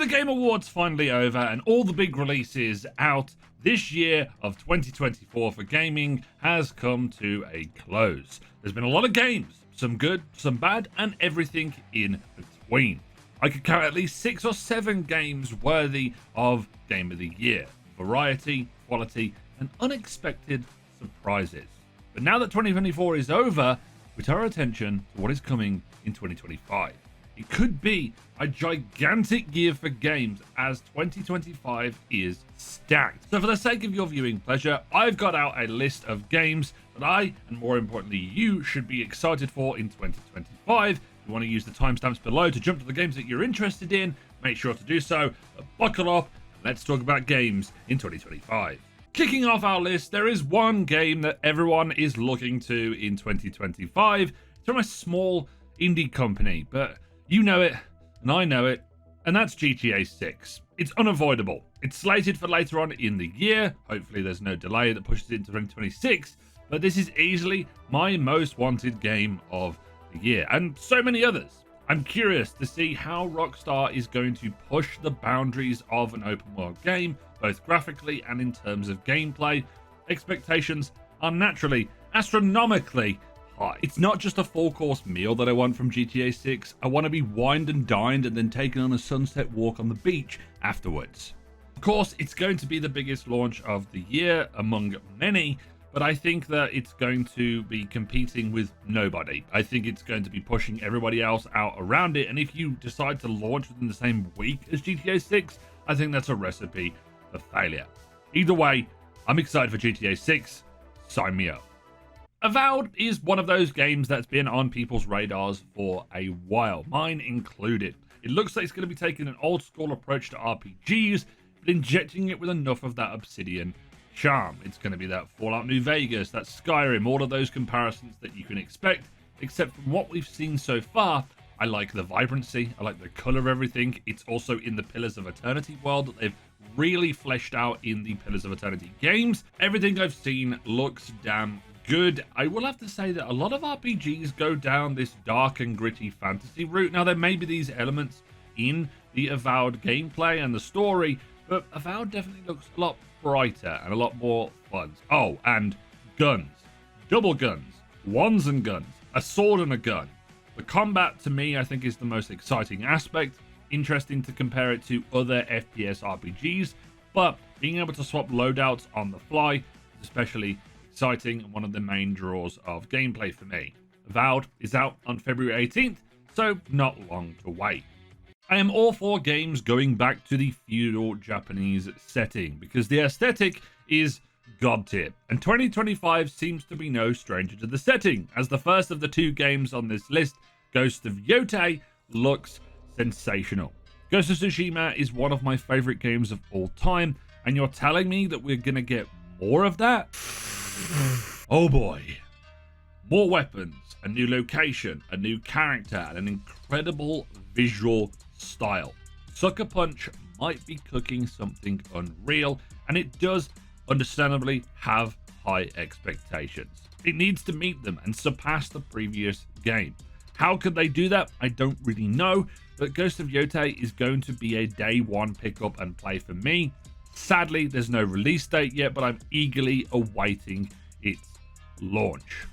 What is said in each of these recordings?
Game Awards finally over and all the big releases out. This year of 2024 for gaming has come to a close. There's been a lot of games, some good, some bad, and everything in between. I could count at least 6 or 7 games worthy of Game of the Year. Variety, quality, and unexpected surprises. But now that 2024 is over, we turn our attention to what is coming in 2025. It could be a gigantic year for games as 2025 is stacked. So for the sake of your viewing pleasure, I've got out a list of games that I, and more importantly you, should be excited for in 2025. If you want to use the timestamps below to jump to the games that you're interested in, make sure to do so. But buckle up and let's talk about games in 2025. Kicking off our list, there is one game that everyone is looking to in 2025. It's from a small indie company, but you know it, and I know it, and that's GTA 6. It's unavoidable. It's slated for later on in the year. Hopefully there's no delay that pushes it into 2026, but this is easily my most wanted game of the year, and so many others. I'm curious to see how Rockstar is going to push the boundaries of an open world game, both graphically and in terms of gameplay. Expectations are naturally astronomically high. It's not just a full course meal that I want from GTA 6. I want to be wined and dined and then taken on a sunset walk on the beach afterwards. Of course, it's going to be the biggest launch of the year among many, but I think that it's going to be competing with nobody. I think it's going to be pushing everybody else out around it, and if you decide to launch within the same week as GTA 6, I think that's a recipe for failure. Either way, I'm excited for GTA 6. Sign me up. Avowed is one of those games that's been on people's radars for a while, mine included. It looks like it's going to be taking an old school approach to RPGs, but injecting it with enough of that Obsidian charm. It's going to be that Fallout New Vegas, that Skyrim, all of those comparisons that you can expect, except from what we've seen so far. I like the vibrancy, I like the color of everything. It's also in the Pillars of Eternity world that they've really fleshed out in the Pillars of Eternity games. Everything I've seen looks damn good. I will have to say that a lot of RPGs go down this dark and gritty fantasy route. Now, there may be these elements in the Avowed gameplay and the story, but Avowed definitely looks a lot brighter and a lot more fun. Oh, and guns. Double guns. Ones and guns. A sword and a gun. The combat, to me, I think is the most exciting aspect. Interesting to compare it to other FPS RPGs, but being able to swap loadouts on the fly is especially exciting and one of the main draws of gameplay for me. Avowed is out on February 18th, so not long to wait. I am all for games going back to the feudal Japanese setting because the aesthetic is god tier, and 2025 seems to be no stranger to the setting, as the first of the 2 games on this list, Ghost of Yotei, looks sensational. Ghost of Tsushima is one of my favorite games of all time, and you're telling me that we're gonna get more of that? Oh boy. More weapons, a new location, a new character, and an incredible visual style. Sucker Punch might be cooking something unreal, and it does understandably have high expectations. It needs to meet them and surpass the previous game. How could they do that? I don't really know, but Ghost of Yotei is going to be a day one pickup and play for me. Sadly, there's no release date yet, but I'm eagerly awaiting its launch.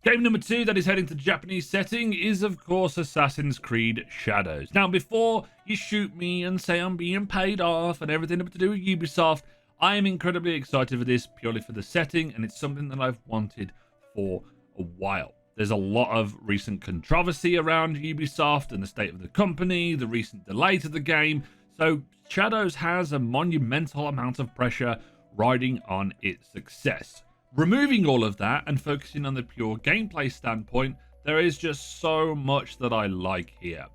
Game number 2 that is heading to the Japanese setting is, of course, Assassin's Creed Shadows. Now, before you shoot me and say I'm being paid off and everything to do with Ubisoft, I am incredibly excited for this purely for the setting, and it's something that I've wanted for a while. There's a lot of recent controversy around Ubisoft and the state of the company, the recent delay to the game, so Shadows has a monumental amount of pressure riding on its success. Removing all of that and focusing on the pure gameplay standpoint, there is just so much that I like here.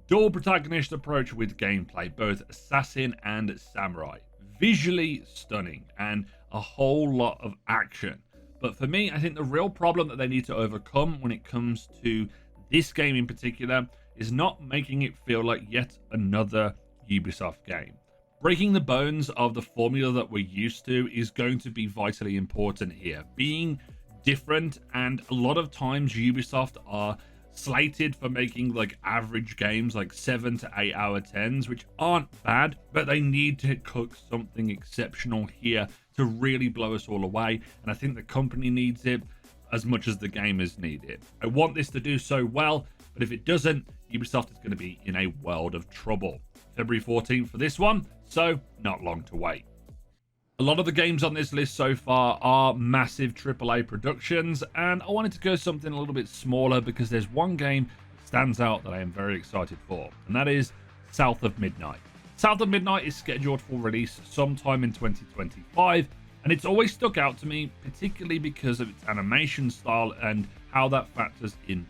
Dual protagonist approach with gameplay, both assassin and samurai. Visually stunning and a whole lot of action. But for me, I think the real problem that they need to overcome when it comes to this game in particular is not making it feel like yet another Ubisoft game. Breaking the bones of the formula that we're used to is going to be vitally important here. Being different, and a lot of times Ubisoft are slated for making like average games, like 7 to 8 hour 10s, which aren't bad, but they need to cook something exceptional here to really blow us all away. And I think the company needs it as much as the gamers need it. I want this to do so well, but if it doesn't, Ubisoft is going to be in a world of trouble. February 14th for this one, so not long to wait. A lot of the games on this list so far are massive AAA productions, and I wanted to go something a little bit smaller because there's one game that stands out that I am very excited for, and that is South of Midnight. South of Midnight is scheduled for release sometime in 2025, and it's always stuck out to me, particularly because of its animation style and how that factors in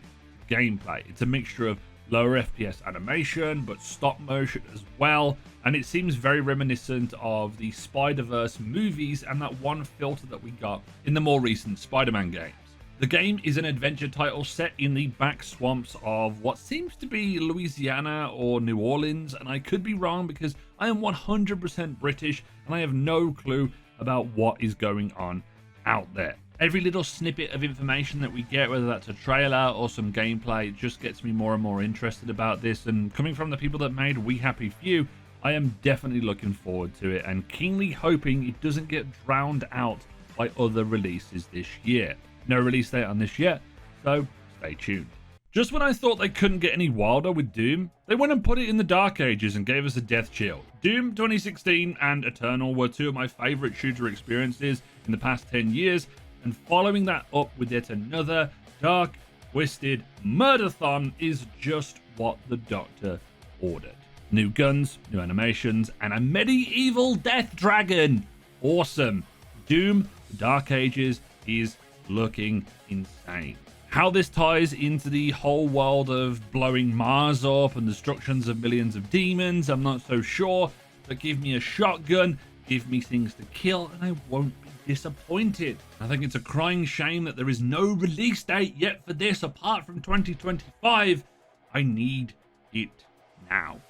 gameplay. It's a mixture of lower FPS animation, but stop motion as well, and it seems very reminiscent of the Spider-Verse movies and that one filter that we got in the more recent Spider-Man games. The game is an adventure title set in the back swamps of what seems to be Louisiana or New Orleans, and I could be wrong because I am 100% British and I have no clue about what is going on out there. Every little snippet of information that we get, whether that's a trailer or some gameplay, just gets me more and more interested about this. And coming from the people that made We Happy Few, I am definitely looking forward to it and keenly hoping it doesn't get drowned out by other releases this year. No release date on this yet, so stay tuned. Just when I thought they couldn't get any wilder with Doom, they went and put it in the Dark Ages and gave us a death chill. Doom 2016 and Eternal were two of my favorite shooter experiences in the past 10 years, and following that up with yet another dark, twisted murder-thon is just what the Doctor ordered. New guns, new animations, and a medieval death dragon. Awesome. Doom, the Dark Ages is looking insane. How this ties into the whole world of blowing Mars up and destructions of millions of demons, I'm not so sure, but give me a shotgun, give me things to kill, and I won't be disappointed. I think it's a crying shame that there is no release date yet for this apart from 2025. I need it now.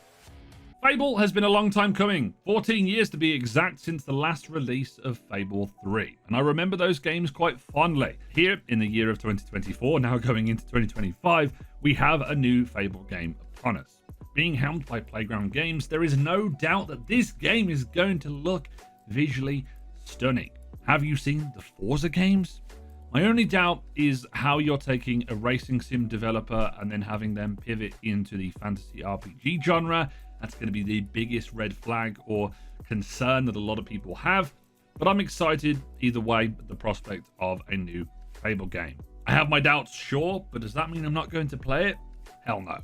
Fable has been a long time coming, 14 years to be exact since the last release of Fable 3, and I remember those games quite fondly. Here, in the year of 2024, now going into 2025, we have a new Fable game upon us. Being helmed by Playground Games, there is no doubt that this game is going to look visually stunning. Have you seen the Forza games? My only doubt is how you're taking a racing sim developer and then having them pivot into the fantasy RPG genre. That's going to be the biggest red flag or concern that a lot of people have. But I'm excited either way at the prospect of a new Fable game. I have my doubts, sure, but does that mean I'm not going to play it? Hell no.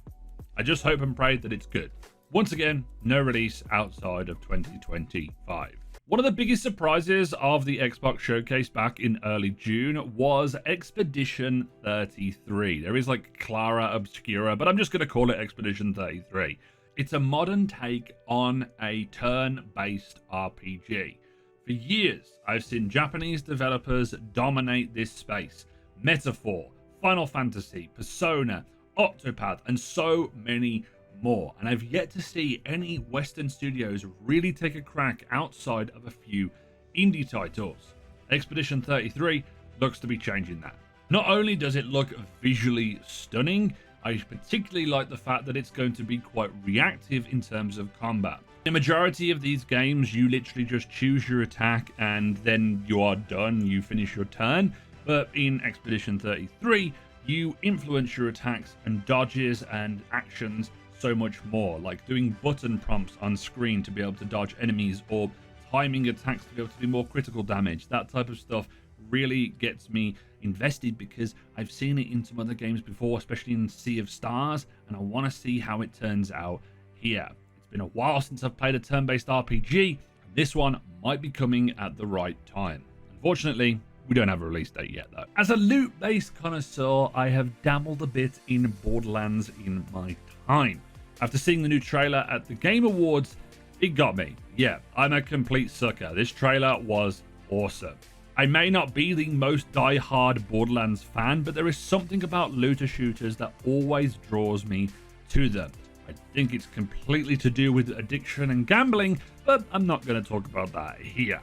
I just hope and pray that it's good. Once again, no release outside of 2025. One of the biggest surprises of the Xbox showcase back in early June was Expedition 33. There is like Clara Obscura, but I'm just going to call it Expedition 33. It's a modern take on a turn-based RPG. For years, I've seen Japanese developers dominate this space. Metaphor, Final Fantasy, Persona, Octopath, and so many more. And I've yet to see any Western studios really take a crack outside of a few indie titles. Expedition 33 looks to be changing that. Not only does it look visually stunning, I particularly like the fact that it's going to be quite reactive in terms of combat. In the majority of these games, you literally just choose your attack and then you are done, you finish your turn. But in Expedition 33, you influence your attacks and dodges and actions so much more, like doing button prompts on screen to be able to dodge enemies or timing attacks to be able to do more critical damage. That type of stuff really gets me invested because I've seen it in some other games before, especially in Sea of Stars, and I want to see how it turns out here. It's been a while since I've played a turn-based RPG, and this one might be coming at the right time. Unfortunately, we don't have a release date yet though. As a loot-based connoisseur, I have dabbled a bit in Borderlands in my time. After seeing the new trailer at the Game Awards, it got me. Yeah, I'm a complete sucker. This trailer was awesome. I may not be the most die-hard Borderlands fan, but there is something about looter shooters that always draws me to them. I think it's completely to do with addiction and gambling, but I'm not going to talk about that here.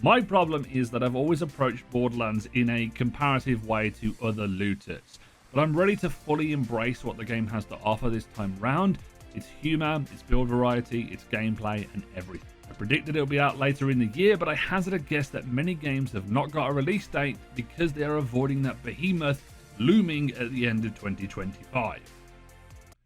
My problem is that I've always approached Borderlands in a comparative way to other looters. but I'm ready to fully embrace what the game has to offer this time round. Its humor, its build variety, its gameplay, and everything. I predicted it'll be out later in the year, but I hazard a guess that many games have not got a release date because they are avoiding that behemoth looming at the end of 2025.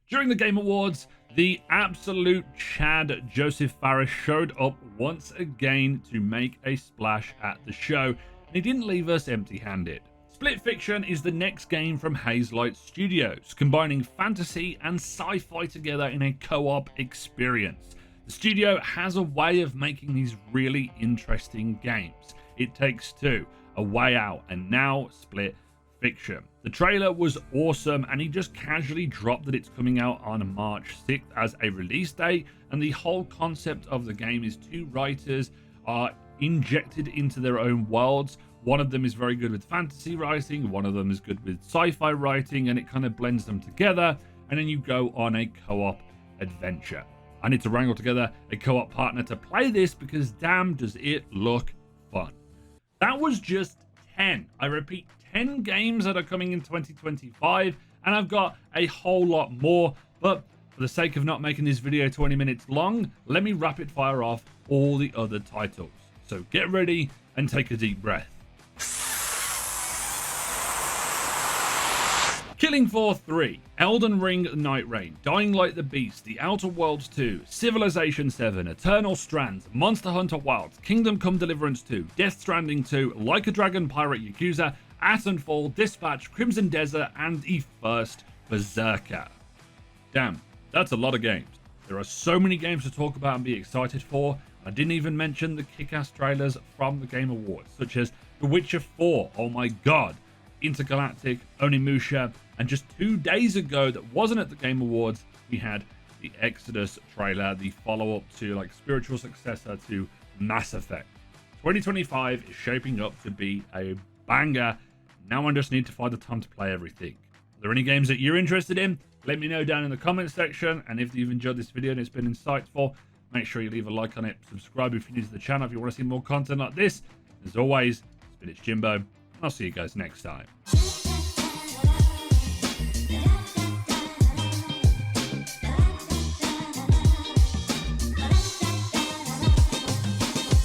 During the Game Awards, the absolute Chad Joseph Fares showed up once again to make a splash at the show, and he didn't leave us empty-handed. Split Fiction is the next game from Hazelight Studios, combining fantasy and sci-fi together in a co-op experience. The studio has a way of making these really interesting games. It Takes Two, A Way Out, and now Split Fiction. The trailer was awesome, and he just casually dropped that it's coming out on March 6th as a release date, and the whole concept of the game is two writers are injected into their own worlds. One of them is very good with fantasy writing, one of them is good with sci-fi writing, and it kind of blends them together, and then you go on a co-op adventure. I need to wrangle together a co-op partner to play this because damn does it look fun. That was just 10. I repeat, 10 games that are coming in 2025, and I've got a whole lot more, but for the sake of not making this video 20 minutes long, let me rapid fire off all the other titles. So get ready and take a deep breath. Killing Floor 3, Elden Ring Night Rain, Dying Light the Beast, The Outer Worlds 2, Civilization 7, Eternal Strands, Monster Hunter Wilds, Kingdom Come Deliverance 2, Death Stranding 2, Like a Dragon Pirate Yakuza, Atonfall, Dispatch, Crimson Desert, and the first Berserker. Damn, that's a lot of games. There are so many games to talk about and be excited for. I didn't even mention the kick-ass trailers from the Game Awards, such as The Witcher 4, oh my god, Intergalactic, Onimusha, and just 2 days ago that wasn't at the Game Awards, we had the Exodus trailer, the follow-up to, like, spiritual successor to Mass Effect. 2025 is shaping up to be a banger. Now I just need to find the time to play everything. Are there any games that you're interested in? Let me know down in the comment section, and if you've enjoyed this video and it's been insightful, make sure you leave a like on it, subscribe if you're new to the channel if you want to see more content like this. As always, it's been Jimbo, and I'll see you guys next time.